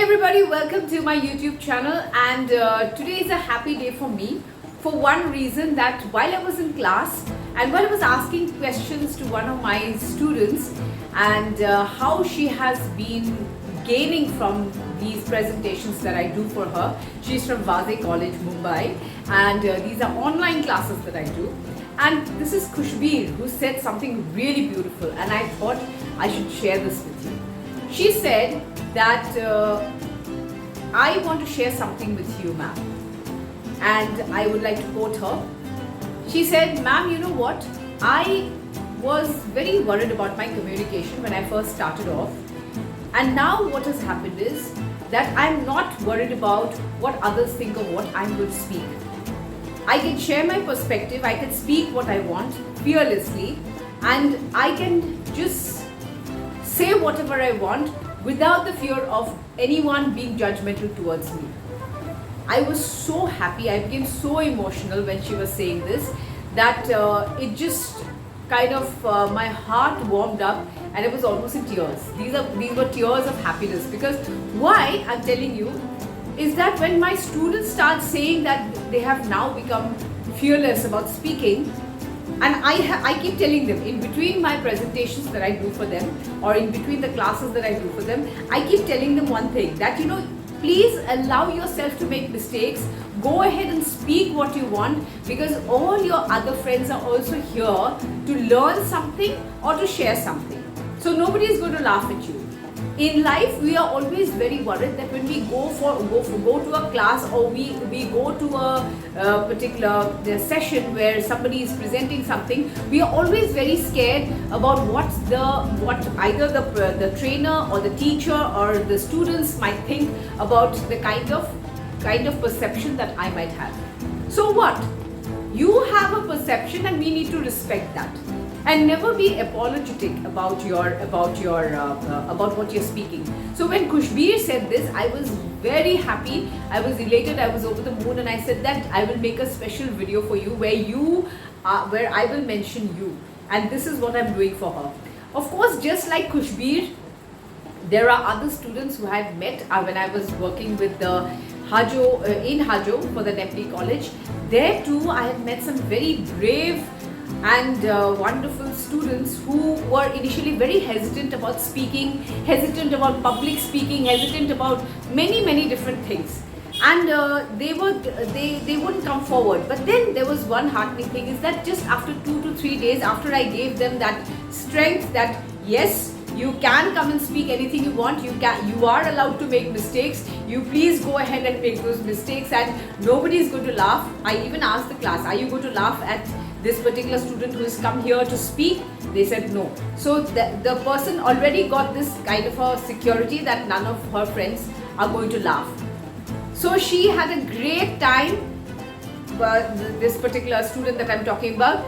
everybody, welcome to my YouTube channel, and today is a happy day for me for one reason, that while I was in class and while I was asking questions to one of my students and how she has been gaining from these presentations that I do for her. She's from Vaze College, Mumbai, and these are online classes that I do. And this is Khusbeer, who said something really beautiful, and I thought I should share this with you. She said that I want to share something with you, ma'am, and I would like to quote her. She said, ma'am, you know what? I was very worried about my communication when I first started off, and now what has happened is that I'm not worried about what others think of what I'm going to speak. I can share my perspective, I can speak what I want fearlessly, and I can just say whatever I want without the fear of anyone being judgmental towards me. I was so happy, I became so emotional when she was saying this, that it just kind of, my heart warmed up and it was almost in tears. These were tears of happiness, because why I'm telling you is that when my students start saying that they have now become fearless about speaking, and I keep telling them in between my presentations that I do for them, or in between the classes that I do for them, I keep telling them one thing, that please allow yourself to make mistakes. Go ahead and speak what you want, because all your other friends are also here to learn something or to share something. So nobody is going to laugh at you. In life, we are always very worried that when we go to a class, or we go to a particular session where somebody is presenting something, we are always very scared about what either the trainer or the teacher or the students might think about the kind of perception that I might have. So what? You have a perception, and we need to respect that. And never be apologetic about what you're speaking. So when Khusbeer said this, I was very happy, I was elated, I was over the moon, and I said that I will make a special video for you where I will mention you, and this is what I'm doing for her. Of course, just like Khusbeer, there are other students who I've met when I was working with the in Hajo for the Nepali College. There too, I have met some very brave and wonderful students who were initially very hesitant about speaking, hesitant about public speaking, hesitant about many different things, and they wouldn't come forward. But then there was one heartening thing, is that just after 2 to 3 days, after I gave them that strength that yes, you can come and speak anything you want, you are allowed to make mistakes, you please go ahead and make those mistakes, and nobody is going to laugh. I even asked the class, are you going to laugh at this particular student who has come here to speak? They said no. So the person already got this kind of a security that none of her friends are going to laugh. So she had a great time, this particular student that I'm talking about,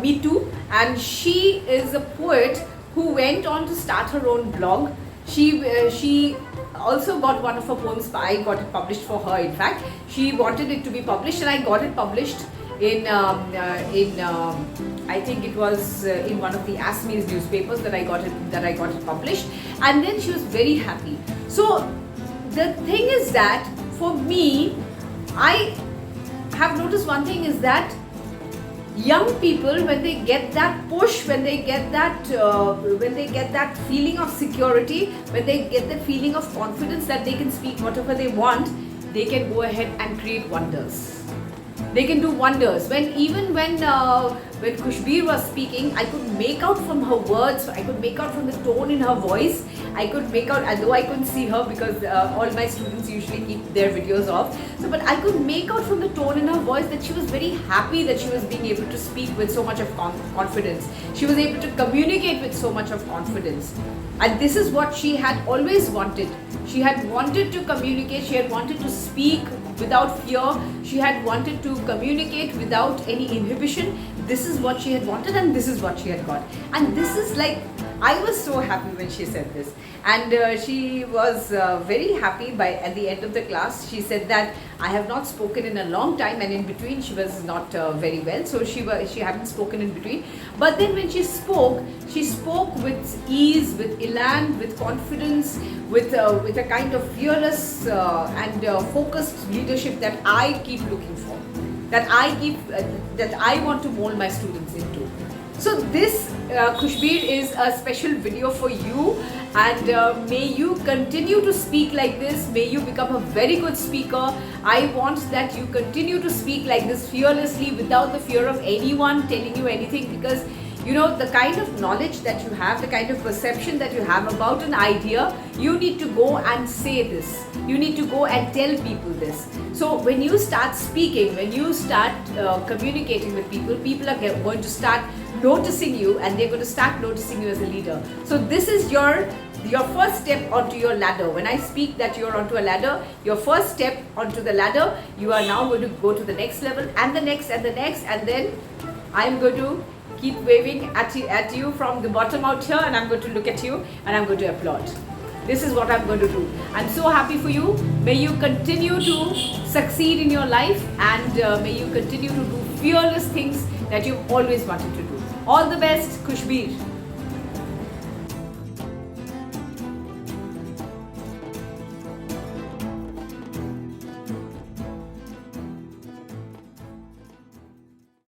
me too, and she is a poet who went on to start her own blog. She also got one of her poems, I got it published for her. In fact, she wanted it to be published, and I got it published in I think it was in one of the ASME's newspapers that I got it published, and then she was very happy. So the thing is that for me, I have noticed one thing, is that young people, when they get that push, when they get that feeling of security, when they get the feeling of confidence that they can speak whatever they want, they can go ahead and create wonders. They can do wonders. When Khusbeer was speaking, I could make out from her words, I could make out from the tone in her voice, I could make out, although I couldn't see her because all my students usually keep their videos off. So, but I could make out from the tone in her voice that she was very happy that she was being able to speak with so much of confidence. She was able to communicate with so much of confidence. And this is what she had always wanted. She had wanted to communicate, she had wanted to speak without fear, she had wanted to communicate without any inhibition. This is what she had wanted, and this is what she had got. And this is like, I was so happy when she said this, and she was very happy by at the end of the class. She said that I have not spoken in a long time, and in between she was not very well, so she hadn't spoken in between. But then when she spoke with ease, with elan, with confidence, with a kind of fearless and focused leadership that I keep looking for, that I want to mold my students into. So this Khusbeer is a special video for you, and may you continue to speak like this. May you become a very good speaker. I want that you continue to speak like this fearlessly, without the fear of anyone telling you anything, because you know the kind of knowledge that you have, the kind of perception that you have about an idea, you need to go and say this. You need to go and tell people this. So when you start speaking, when you start communicating with people, people are going to start noticing you, and they're going to start noticing you as a leader. So this is your first step onto your ladder. When I speak that you're onto a ladder, your first step onto the ladder, you are now going to go to the next level, and the next, and the next, and then I'm going to keep waving at you from the bottom out here, and I'm going to look at you and I'm going to applaud. This is what I'm going to do. I'm so happy for you. May you continue to succeed in your life, and may you continue to do fearless things that you've always wanted to do. All the best, Khusbeer.